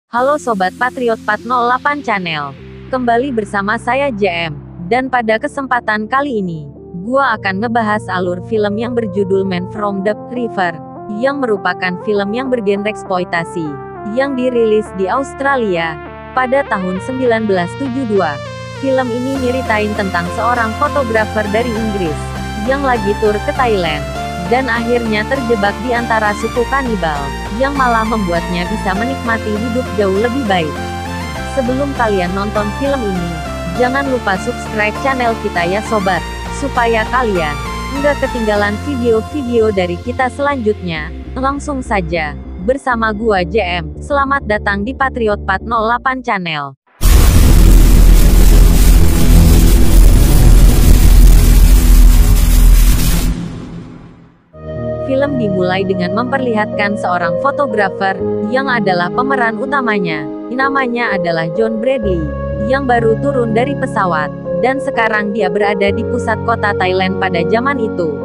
Halo Sobat Patriot 408 Channel. Kembali bersama saya JM. Dan pada kesempatan kali ini, gua akan ngebahas alur film yang berjudul Man from the River, yang merupakan film yang bergenre eksploitasi, yang dirilis di Australia pada tahun 1972. Film ini nyeritain tentang seorang fotografer dari Inggris, yang lagi tur ke Thailand, dan akhirnya terjebak di antara suku kanibal, yang malah membuatnya bisa menikmati hidup jauh lebih baik. Sebelum kalian nonton film ini, jangan lupa subscribe channel kita ya sobat, supaya kalian nggak ketinggalan video-video dari kita selanjutnya. Langsung saja, bersama gua JM, selamat datang di Patriot 408 Channel. Film dimulai dengan memperlihatkan seorang fotografer, yang adalah pemeran utamanya. Namanya adalah John Bradley, yang baru turun dari pesawat, dan sekarang dia berada di pusat kota Thailand pada zaman itu.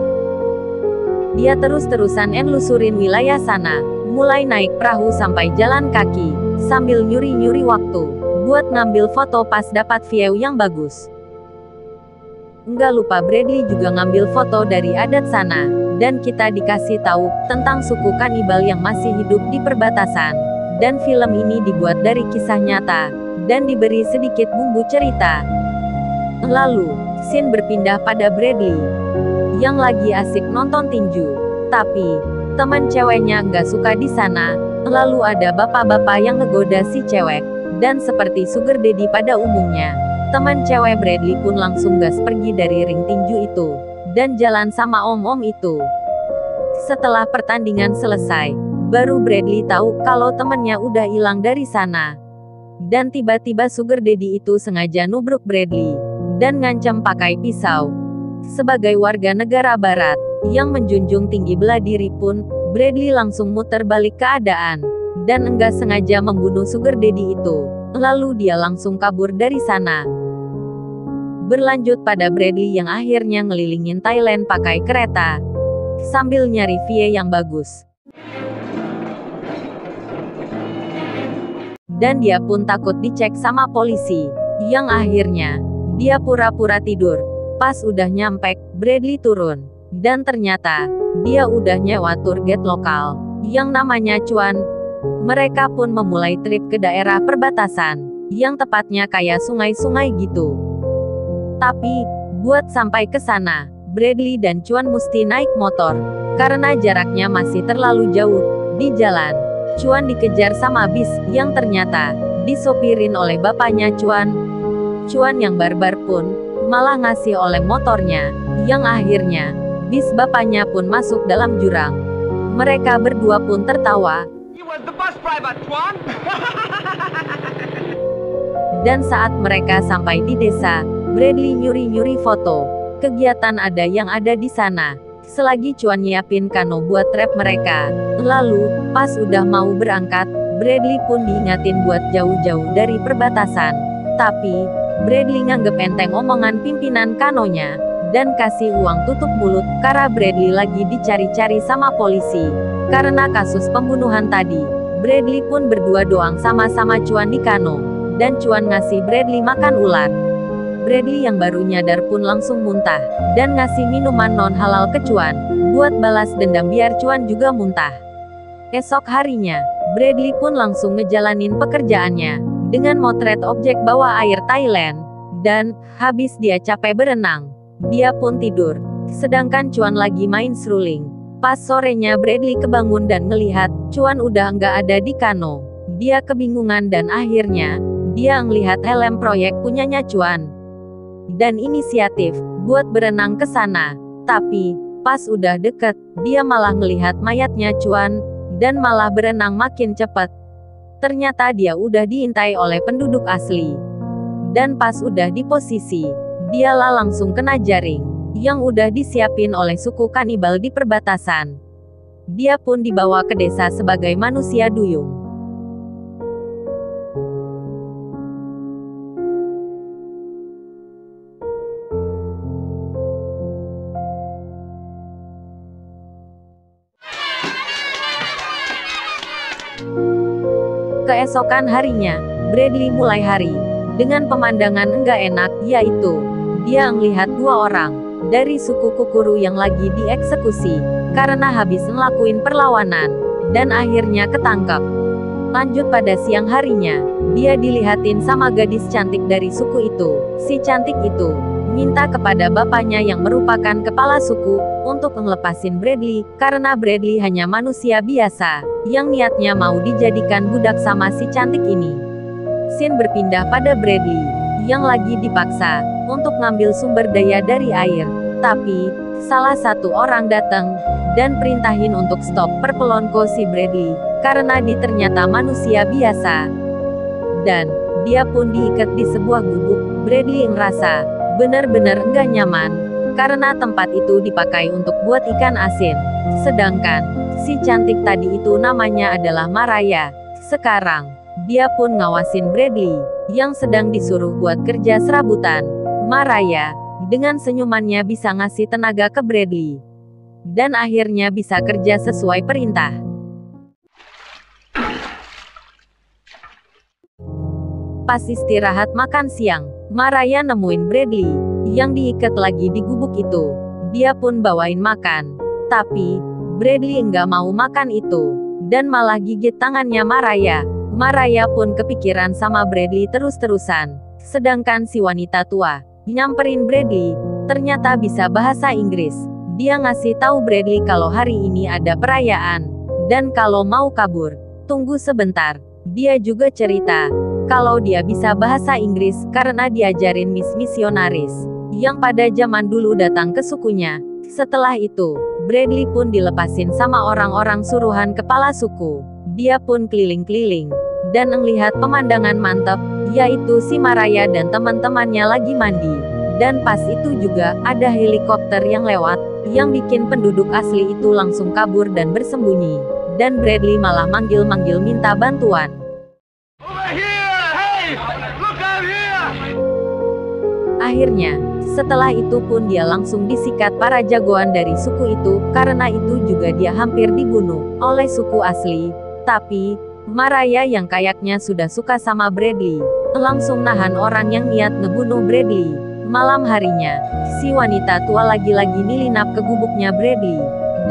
Dia terus-terusan nelusurin wilayah sana, mulai naik perahu sampai jalan kaki, sambil nyuri-nyuri waktu, buat ngambil foto pas dapat view yang bagus. Nggak lupa Bradley juga ngambil foto dari adat sana, dan kita dikasih tahu tentang suku kanibal yang masih hidup di perbatasan. Dan film ini dibuat dari kisah nyata, dan diberi sedikit bumbu cerita. Lalu, scene berpindah pada Bradley, yang lagi asik nonton tinju. Tapi, teman ceweknya nggak suka di sana. Lalu ada bapak-bapak yang ngegoda si cewek, dan seperti sugar daddy pada umumnya, teman cewek Bradley pun langsung gas pergi dari ring tinju itu, dan jalan sama om-om itu. Setelah pertandingan selesai, baru Bradley tahu kalau temannya udah hilang dari sana. Dan tiba-tiba sugar daddy itu sengaja nubruk Bradley, dan ngancam pakai pisau. Sebagai warga negara barat, yang menjunjung tinggi bela diri pun, Bradley langsung muter balik keadaan, dan enggak sengaja membunuh sugar daddy itu. Lalu dia langsung kabur dari sana. Berlanjut pada Bradley yang akhirnya ngelilingin Thailand pakai kereta, sambil nyari view yang bagus. Dan dia pun takut dicek sama polisi, yang akhirnya, dia pura-pura tidur. Pas udah nyampe, Bradley turun, dan ternyata, dia udah nyewa tour guide lokal, yang namanya Chuan. Mereka pun memulai trip ke daerah perbatasan, yang tepatnya kayak sungai-sungai gitu. Tapi, buat sampai ke sana, Bradley dan Chuan mesti naik motor, karena jaraknya masih terlalu jauh. Di jalan, Chuan dikejar sama bis, yang ternyata disopirin oleh bapaknya Chuan. Chuan yang barbar pun malah ngasih oleh motornya, yang akhirnya bis bapaknya pun masuk dalam jurang. Mereka berdua pun tertawa. Dan saat mereka sampai di desa, Bradley nyuri-nyuri foto kegiatan ada yang ada di sana. Selagi Chuan nyiapin kano buat trap mereka. Lalu, pas udah mau berangkat, Bradley pun diingatin buat jauh-jauh dari perbatasan. Tapi, Bradley nganggep enteng omongan pimpinan kanonya, dan kasih uang tutup mulut, karena Bradley lagi dicari-cari sama polisi. Karena kasus pembunuhan tadi, Bradley pun berdua doang sama-sama Chuan di kano, dan Chuan ngasih Bradley makan ular. Bradley yang baru nyadar pun langsung muntah, dan ngasih minuman non-halal ke Chuan, buat balas dendam biar Chuan juga muntah. Esok harinya, Bradley pun langsung ngejalanin pekerjaannya, dengan motret objek bawah air Thailand, dan, habis dia capek berenang, dia pun tidur, sedangkan Chuan lagi main seruling. Pas sorenya Bradley kebangun dan ngelihat, Chuan udah nggak ada di kano. Dia kebingungan dan akhirnya, dia ngelihat helm proyek punyanya Chuan, dan inisiatif buat berenang ke sana. Tapi, pas udah deket, dia malah ngelihat mayatnya Chuan, dan malah berenang makin cepat. Ternyata dia udah diintai oleh penduduk asli. Dan pas udah di posisi, dialah langsung kena jaring, yang udah disiapin oleh suku kanibal di perbatasan. Dia pun dibawa ke desa sebagai manusia duyung. Keesokan harinya, Bradley mulai hari dengan pemandangan enggak enak, yaitu dia melihat dua orang dari suku Kukuru yang lagi dieksekusi karena habis ngelakuin perlawanan dan akhirnya ketangkap. Lanjut pada siang harinya, dia dilihatin sama gadis cantik dari suku itu. Si cantik itu minta kepada bapaknya yang merupakan kepala suku untuk ngelepasin Bradley karena Bradley hanya manusia biasa yang niatnya mau dijadikan budak sama si cantik ini. Scene berpindah pada Bradley yang lagi dipaksa untuk ngambil sumber daya dari air, tapi salah satu orang datang dan perintahin untuk stop perpelonco si Bradley karena dia ternyata manusia biasa. Dan dia pun diikat di sebuah gubuk. Bradley ngerasa benar-benar enggak nyaman karena tempat itu dipakai untuk buat ikan asin. Sedangkan si cantik tadi itu namanya adalah Maraya. Sekarang dia pun ngawasin Bradley yang sedang disuruh buat kerja serabutan. Maraya dengan senyumannya bisa ngasih tenaga ke Bradley dan akhirnya bisa kerja sesuai perintah. Pas istirahat makan siang, Maraya nemuin Bradley yang diikat lagi di gubuk itu. Dia pun bawain makan, tapi Bradley enggak mau makan itu dan malah gigit tangannya Maraya. Maraya pun kepikiran sama Bradley terus-terusan. Sedangkan si wanita tua nyamperin Bradley, ternyata bisa bahasa Inggris. Dia ngasih tahu Bradley kalau hari ini ada perayaan dan kalau mau kabur, tunggu sebentar. Dia juga cerita kalau dia bisa bahasa Inggris karena diajarin misionaris yang pada zaman dulu datang ke sukunya. Setelah itu, Bradley pun dilepasin sama orang-orang suruhan kepala suku. Dia pun keliling-keliling dan melihat pemandangan mantap, yaitu si Maraya dan teman-temannya lagi mandi. Dan pas itu juga ada helikopter yang lewat, yang bikin penduduk asli itu langsung kabur dan bersembunyi. Dan Bradley malah manggil-manggil minta bantuan. Akhirnya, setelah itu pun dia langsung disikat para jagoan dari suku itu, karena itu juga dia hampir dibunuh oleh suku asli. Tapi, Maraya yang kayaknya sudah suka sama Bradley, langsung nahan orang yang niat ngebunuh Bradley. Malam harinya, si wanita tua lagi-lagi nilinap ke gubuknya Bradley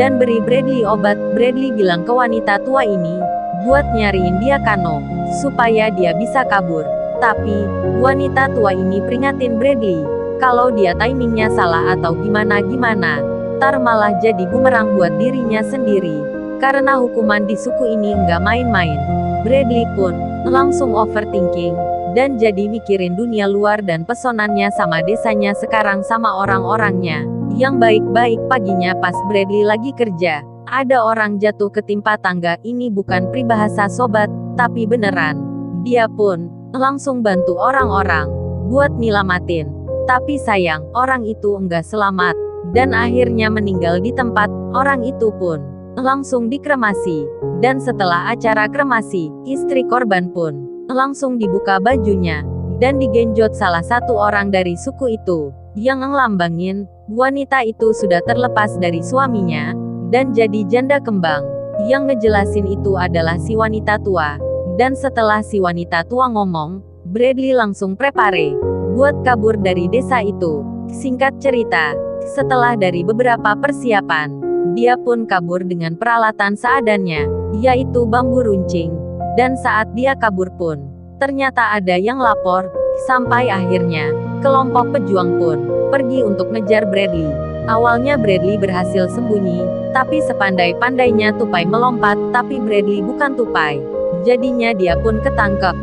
dan beri Bradley obat. Bradley bilang ke wanita tua ini buat nyariin dia kano supaya dia bisa kabur. Tapi wanita tua ini peringatin Bradley kalau dia timingnya salah atau gimana-gimana, tar malah jadi bumerang buat dirinya sendiri. Karena hukuman di suku ini nggak main-main. Bradley pun langsung overthinking dan jadi mikirin dunia luar dan pesonanya sama desanya sekarang sama orang-orangnya yang baik-baik. Paginya pas Bradley lagi kerja, ada orang jatuh ketimpa tangga. Ini bukan peribahasa sobat, tapi beneran. Dia pun langsung bantu orang-orang buat nyelamatin. Tapi sayang, orang itu enggak selamat dan akhirnya meninggal di tempat. Orang itu pun langsung dikremasi. Dan setelah acara kremasi, istri korban pun langsung dibuka bajunya dan digenjot salah satu orang dari suku itu yang ngelambangin wanita itu sudah terlepas dari suaminya dan jadi janda kembang. Yang ngejelasin itu adalah si wanita tua. Dan setelah si wanita tua ngomong, Bradley langsung prepare buat kabur dari desa itu. Singkat cerita, setelah dari beberapa persiapan, dia pun kabur dengan peralatan seadanya, yaitu bambu runcing. Dan saat dia kabur pun, ternyata ada yang lapor. Sampai akhirnya, kelompok pejuang pun pergi untuk ngejar Bradley. Awalnya Bradley berhasil sembunyi, tapi sepandai-pandainya tupai melompat, tapi Bradley bukan tupai. Jadinya dia pun ketangkep.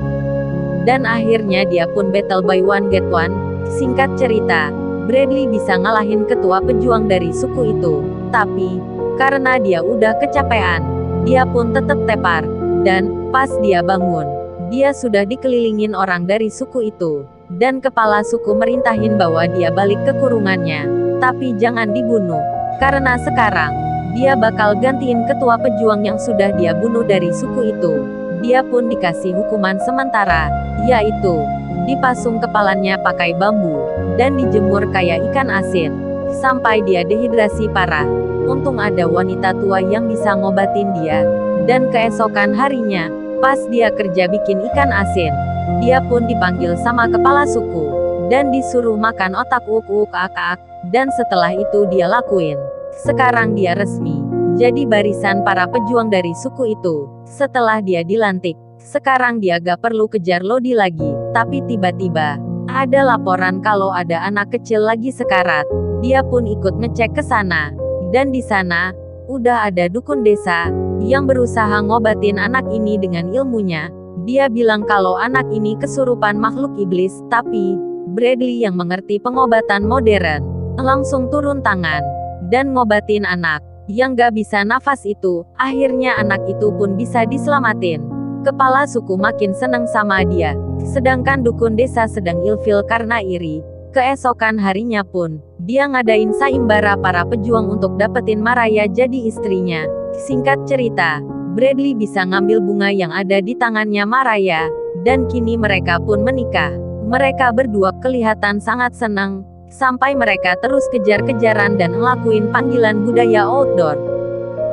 Dan akhirnya dia pun battle by one get one. Singkat cerita, Bradley bisa ngalahin ketua pejuang dari suku itu. Tapi, karena dia udah kecapean, dia pun tetap tepar. Dan, pas dia bangun, dia sudah dikelilingin orang dari suku itu. Dan kepala suku merintahin bahwa dia balik ke kurungannya. Tapi jangan dibunuh. Karena sekarang, dia bakal gantiin ketua pejuang yang sudah dia bunuh dari suku itu. Dia pun dikasih hukuman sementara, yaitu dipasung kepalanya pakai bambu dan dijemur kayak ikan asin sampai dia dehidrasi parah. Untung ada wanita tua yang bisa ngobatin dia. Dan keesokan harinya, Pas dia kerja bikin ikan asin, dia pun dipanggil sama kepala suku, dan disuruh makan otak uk-uk ak-ak, dan setelah itu dia lakuin. Sekarang dia resmi jadi barisan para pejuang dari suku itu. Setelah dia dilantik, sekarang dia gak perlu kejar Lodi lagi. Tapi tiba-tiba ada laporan kalau ada anak kecil lagi sekarat. Dia pun ikut ngecek ke sana, dan di sana udah ada dukun desa yang berusaha ngobatin anak ini dengan ilmunya. Dia bilang kalau anak ini kesurupan makhluk iblis, tapi Bradley yang mengerti pengobatan modern langsung turun tangan dan ngobatin anak yang gak bisa nafas itu. Akhirnya anak itu pun bisa diselamatin. Kepala suku makin seneng sama dia, sedangkan dukun desa sedang ilfil karena iri. Keesokan harinya pun, dia ngadain sayembara para pejuang untuk dapetin Maraya jadi istrinya. Singkat cerita, Bradley bisa ngambil bunga yang ada di tangannya Maraya, dan kini mereka pun menikah. Mereka berdua kelihatan sangat senang, sampai mereka terus kejar-kejaran dan ngelakuin panggilan budaya outdoor.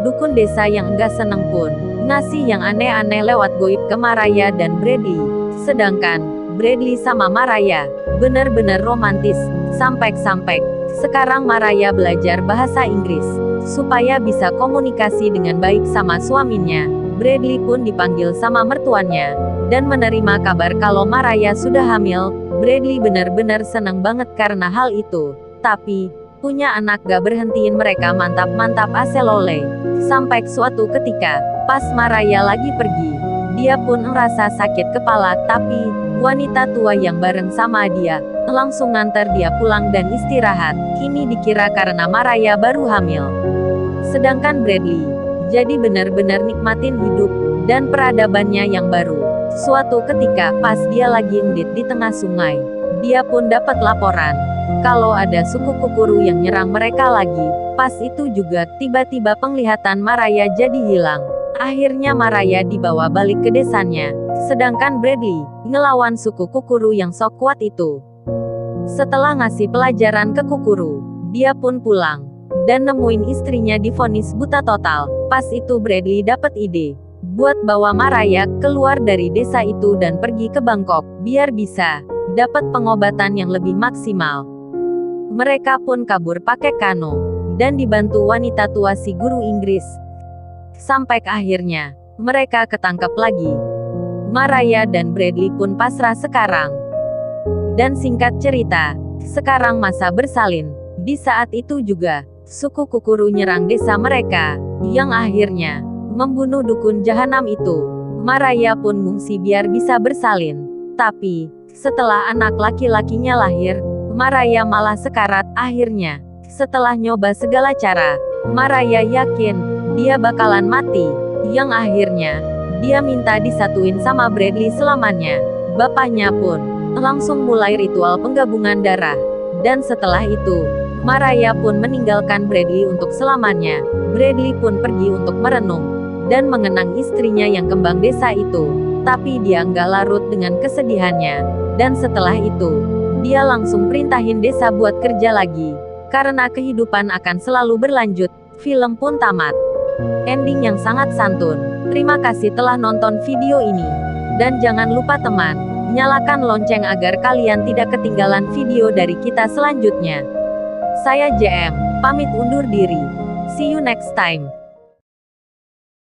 Dukun desa yang enggak seneng pun ngasih yang aneh-aneh lewat goib ke Maraya dan Bradley. Sedangkan Bradley sama Maraya bener-bener romantis. Sampai-sampai sekarang Maraya belajar bahasa Inggris supaya bisa komunikasi dengan baik sama suaminya. Bradley pun dipanggil sama mertuanya dan menerima kabar kalau Maraya sudah hamil. Bradley benar-benar senang banget karena hal itu. Tapi punya anak gak berhentiin mereka mantap-mantap aselole. Sampai suatu ketika, pas Maraya lagi pergi, dia pun ngerasa sakit kepala, tapi wanita tua yang bareng sama dia langsung nganter dia pulang dan istirahat. Ini dikira karena Maraya baru hamil. Sedangkan Bradley jadi benar-benar nikmatin hidup dan peradabannya yang baru. Suatu ketika, pas dia lagi ngedit di tengah sungai, dia pun dapat laporan kalau ada suku Kukuru yang nyerang mereka lagi. Pas itu juga, tiba-tiba penglihatan Maraya jadi hilang. Akhirnya Maraya dibawa balik ke desanya, sedangkan Bradley ngelawan suku Kukuru yang sok kuat itu. Setelah ngasih pelajaran ke Kukuru, dia pun pulang dan nemuin istrinya divonis buta total. Pas itu Bradley dapat ide buat bawa Maraya keluar dari desa itu dan pergi ke Bangkok, biar bisa dapat pengobatan yang lebih maksimal. Mereka pun kabur pakai kano dan dibantu wanita tua si guru Inggris. Sampai akhirnya mereka ketangkep lagi. Maraya dan Bradley pun pasrah sekarang. Dan singkat cerita, sekarang masa bersalin. Di saat itu juga, suku Kukuru nyerang desa mereka, yang akhirnya membunuh dukun jahanam itu. Maraya pun mengungsi biar bisa bersalin. Tapi setelah anak laki-lakinya lahir, Maraya malah sekarat. Akhirnya, setelah nyoba segala cara, Maraya yakin dia bakalan mati. Yang akhirnya, dia minta disatuin sama Bradley selamanya. Bapaknya pun langsung mulai ritual penggabungan darah. Dan setelah itu, Maraya pun meninggalkan Bradley untuk selamanya. Bradley pun pergi untuk merenung dan mengenang istrinya yang kembang desa itu. Tapi dia nggak larut dengan kesedihannya. Dan setelah itu, dia langsung perintahin desa buat kerja lagi. Karena kehidupan akan selalu berlanjut. Film pun tamat. Ending yang sangat santun. Terima kasih telah nonton video ini. Dan jangan lupa teman, nyalakan lonceng agar kalian tidak ketinggalan video dari kita selanjutnya. Saya JM, pamit undur diri. See you next time.